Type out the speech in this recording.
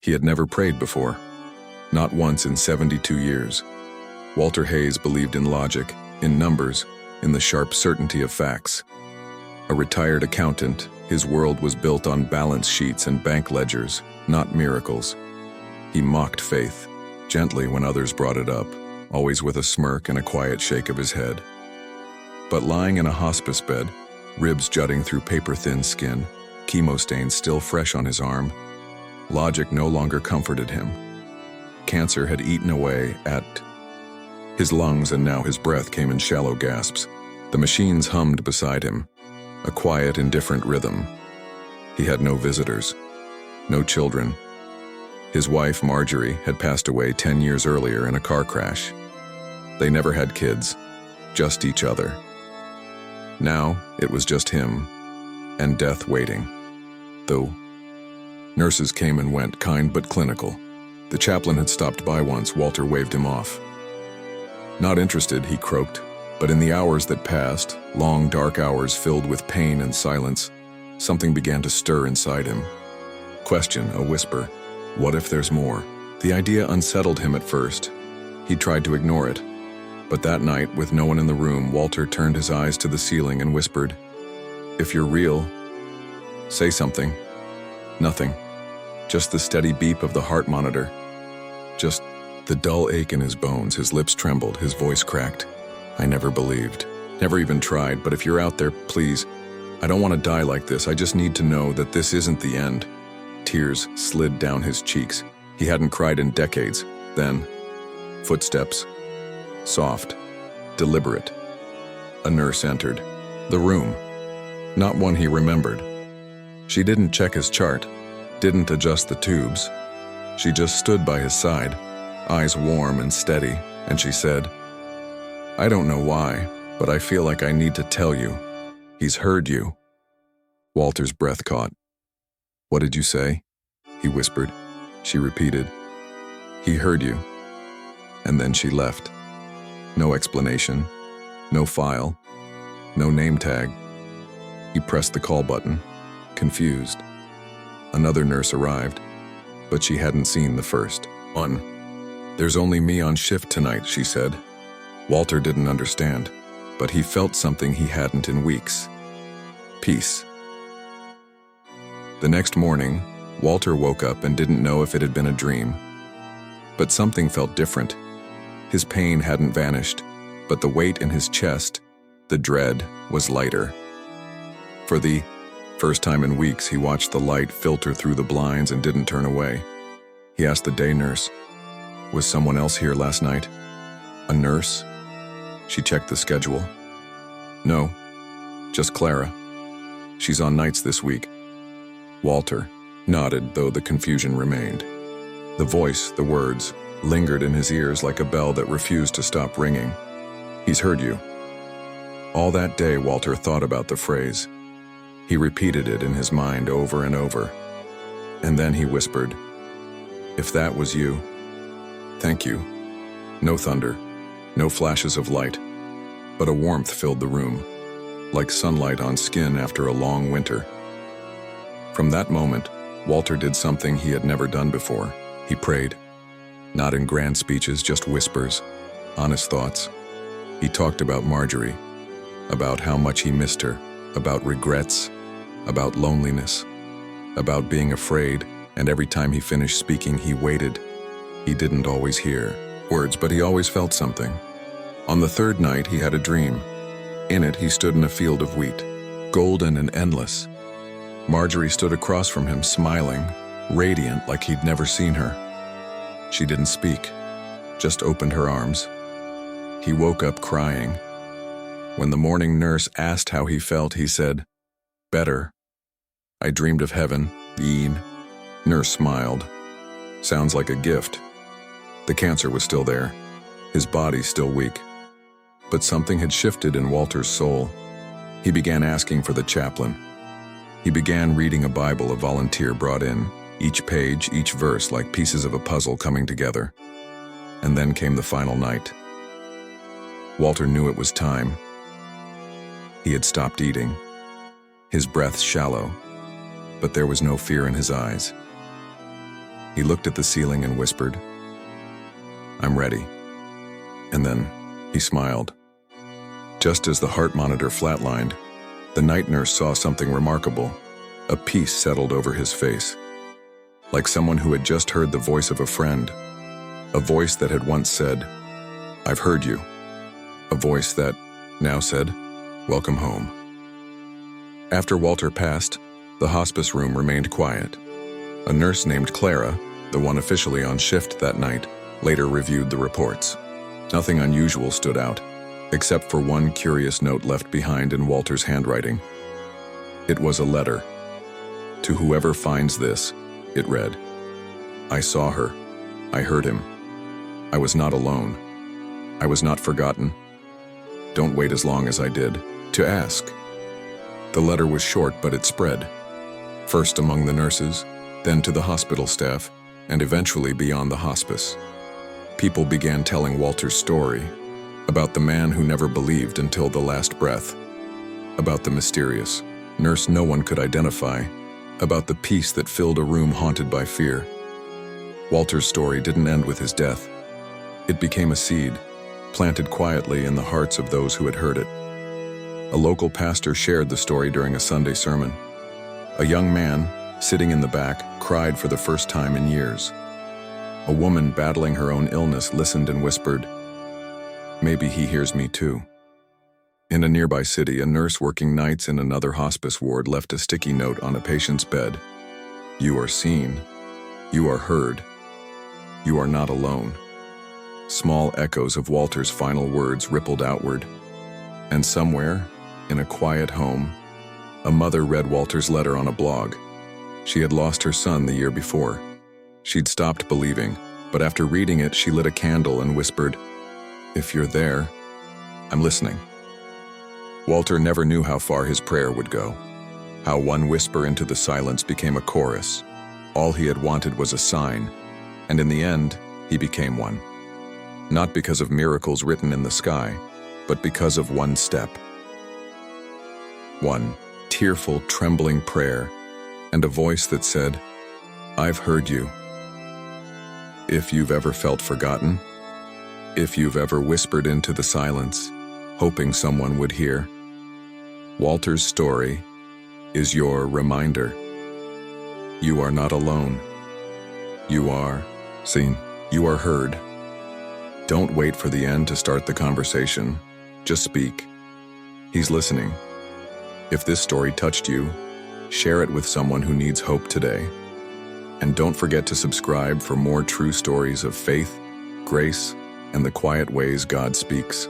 He had never prayed before. Not once in 72 years. Walter Hayes believed in logic, in numbers, in the sharp certainty of facts. A retired accountant, his world was built on balance sheets and bank ledgers, not miracles. He mocked faith, gently when others brought it up, always with a smirk and a quiet shake of his head. But lying in a hospice bed, ribs jutting through paper-thin skin, chemo stains still fresh on his arm, logic no longer comforted him. Cancer had eaten away at his lungs, and now his breath came in shallow gasps. The machines hummed beside him, a quiet, indifferent rhythm. He had no visitors, no children. His wife, Marjorie, had passed away 10 years earlier in a car crash. They never had kids, just each other. Now, it was just him, and death waiting. Though nurses came and went, kind but clinical. The chaplain had stopped by once. Walter waved him off. Not interested, he croaked, but in the hours that passed, long dark hours filled with pain and silence, something began to stir inside him. Question, a whisper. What if there's more? The idea unsettled him at first. He tried to ignore it. But that night, with no one in the room, Walter turned his eyes to the ceiling and whispered, "If you're real, say something." Nothing. Just the steady beep of the heart monitor. Just the dull ache in his bones. His lips trembled, his voice cracked. "I never believed. Never even tried, but if you're out there, please. I don't want to die like this. I just need to know that this isn't the end." Tears slid down his cheeks. He hadn't cried in decades. Then, footsteps. Soft, deliberate. A nurse entered the room. Not one he remembered. She didn't check his chart, didn't adjust the tubes. She just stood by his side, eyes warm and steady, and she said, "I don't know why, but I feel like I need to tell you. He's heard you." Walter's breath caught. "What did you say?" he whispered. She repeated, "He heard you." And then she left. No explanation, no file, no name tag. He pressed the call button, confused. Another nurse arrived, but she hadn't seen the first one. "There's only me on shift tonight," she said. Walter didn't understand, but he felt something he hadn't in weeks. Peace. The next morning, Walter woke up and didn't know if it had been a dream. But something felt different. His pain hadn't vanished, but the weight in his chest, the dread, was lighter. For the first time in weeks, he watched the light filter through the blinds and didn't turn away. He asked the day nurse, "Was someone else here last night?" "A nurse?" She checked the schedule. "No, just Clara. She's on nights this week." Walter nodded, though the confusion remained. The voice, the words, lingered in his ears like a bell that refused to stop ringing. "He's heard you." All that day, Walter thought about the phrase. He repeated it in his mind over and over. And then he whispered, "If that was you, thank you." No thunder, no flashes of light, but a warmth filled the room, like sunlight on skin after a long winter. From that moment, Walter did something he had never done before. He prayed. Not in grand speeches, just whispers, honest thoughts. He talked about Marjorie, about how much he missed her, about regrets, about loneliness, about being afraid, and every time he finished speaking, he waited. He didn't always hear words, but he always felt something. On the third night, he had a dream. In it, he stood in a field of wheat, golden and endless. Marjorie stood across from him, smiling, radiant like he'd never seen her. She didn't speak, just opened her arms. He woke up crying. When the morning nurse asked how he felt, he said, "Better. I dreamed of heaven, Yeen." Nurse smiled. "Sounds like a gift." The cancer was still there, his body still weak. But something had shifted in Walter's soul. He began asking for the chaplain. He began reading a Bible a volunteer brought in, each page, each verse like pieces of a puzzle coming together. And then came the final night. Walter knew it was time. He had stopped eating, his breath shallow, but there was no fear in his eyes. He looked at the ceiling and whispered, "I'm ready." And then he smiled. Just as the heart monitor flatlined, the night nurse saw something remarkable. A peace settled over his face, like someone who had just heard the voice of a friend, a voice that had once said, "I've heard you," a voice that now said, "Welcome home." After Walter passed, the hospice room remained quiet. A nurse named Clara, the one officially on shift that night, later reviewed the reports. Nothing unusual stood out, except for one curious note left behind in Walter's handwriting. It was a letter. "To whoever finds this," it read, "I saw her. I heard him. I was not alone. I was not forgotten. Don't wait as long as I did to ask." The letter was short, but it spread. First among the nurses, then to the hospital staff, and eventually beyond the hospice. People began telling Walter's story, about the man who never believed until the last breath, about the mysterious nurse no one could identify, about the peace that filled a room haunted by fear. Walter's story didn't end with his death. It became a seed, planted quietly in the hearts of those who had heard it. A local pastor shared the story during a Sunday sermon. A young man, sitting in the back, cried for the first time in years. A woman battling her own illness listened and whispered, "Maybe he hears me too." In a nearby city, a nurse working nights in another hospice ward left a sticky note on a patient's bed. "You are seen. You are heard. You are not alone." Small echoes of Walter's final words rippled outward. And somewhere, in a quiet home, a mother read Walter's letter on a blog. She had lost her son the year before. She'd stopped believing, but after reading it, she lit a candle and whispered, "If you're there, I'm listening." Walter never knew how far his prayer would go, how one whisper into the silence became a chorus. All he had wanted was a sign, and in the end, he became one. Not because of miracles written in the sky, but because of one step. One tearful, trembling prayer, and a voice that said, "I've heard you." If you've ever felt forgotten, if you've ever whispered into the silence, hoping someone would hear, Walter's story is your reminder. You are not alone. You are seen. You are heard. Don't wait for the end to start the conversation. Just speak. He's listening. If this story touched you, share it with someone who needs hope today. And don't forget to subscribe for more true stories of faith, grace, and the quiet ways God speaks.